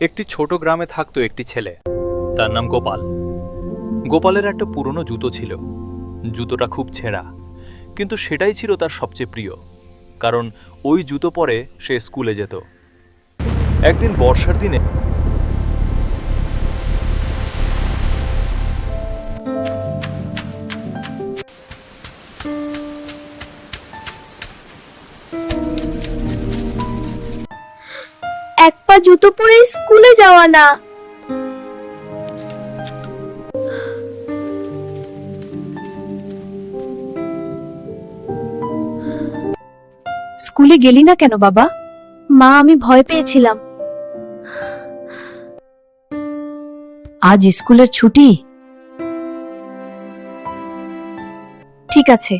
একটি ছোট গ্রামে থাকতো একটি ছেলে, তার নাম গোপাল। গোপালের একটা পুরনো জুতো ছিল। জুতোটা খুব ছেঁড়া, কিন্তু সেটাই ছিল তার সবচেয়ে প্রিয়, কারণ ওই জুতো পরে সে স্কুলে যেত। একদিন বর্ষার দিনে এক পা জুতো পরে স্কুলে যাওয়া না। স্কুলে গেলি না কেন বাবা? মা, আমি ভয় পেয়েছিলাম। আজ স্কুলের ছুটি? ঠিক আছে,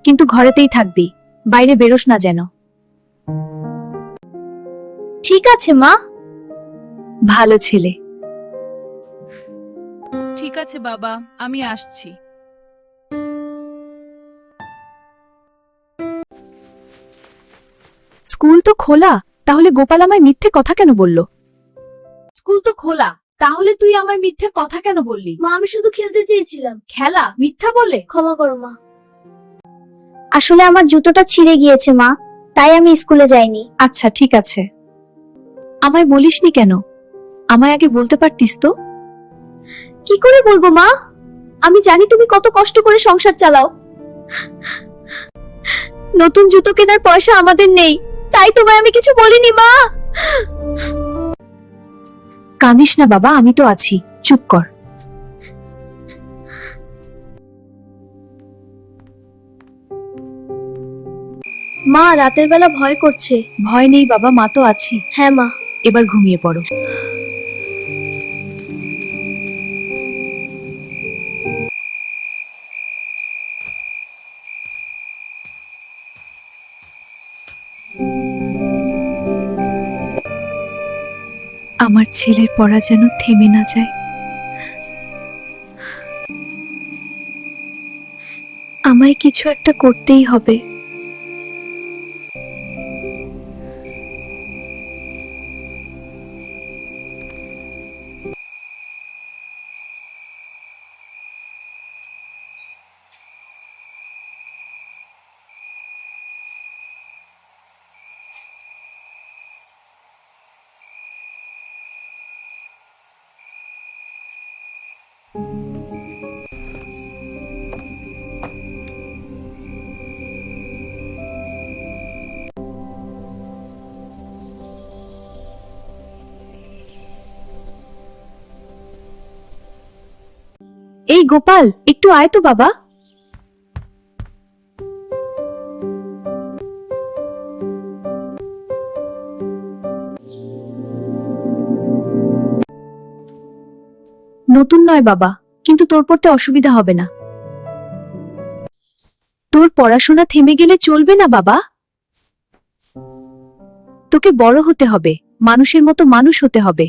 কিন্তু ঘরেতেই থাকবি, বাইরে বেরোস না যেন। ঠিক আছে মা। ভালো ছেলে। ঠিক আছে বাবা, আমি আসছি। স্কুল তো খোলা, তাহলে গোপাল আমায় মিথ্যে কথা কেন বলল? স্কুল তো খোলা, তাহলে তুই আমায় মিথ্যে কথা কেন বললি? মা, আমি শুধু খেলতে চেয়েছিলাম। খেলা মিথ্যা বলে? ক্ষমা করো মা। আসলে আমার জুতোটা ছিঁড়ে গিয়েছে মা, তাই আমি স্কুলে যাইনি। আচ্ছা ঠিক আছে। আমায় বলিসনি কেন? আমায় আগে বলতে পারতিস তো। কি করে বলবো মা? আমি জানি তুমি কত কষ্ট করে সংসার চালাও। নতুন জুতো কেনার পয়সা আমাদের নেই, তাই তোমায় আমি কিছু বলিনি মা। কাঁদিস না বাবা, আমি তো আছি, চুপ কর। মা, রাতের বেলা ভয় করছে। ভয় নেই বাবা, মা তো আছি। হ্যাঁ মা। এবার ঘুমিয়ে পড়ো। আমার ছেলের পড়া যেন থেমে না যায়। আমায় কিছু একটা করতেই হবে। এই গোপাল, একটু আয় তো বাবা। নতুন নয় বাবা, কিন্তু তোর পড়তে অসুবিধা হবে না। তোর পড়াশোনা থেমে গেলে চলবে না বাবা। তোকে বড় হতে হবে, মানুষের মতো মানুষ হতে হবে।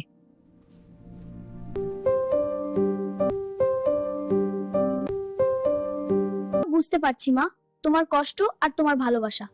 বুঝতে পারছি মা, তোমার কষ্ট আর তোমার ভালোবাসা।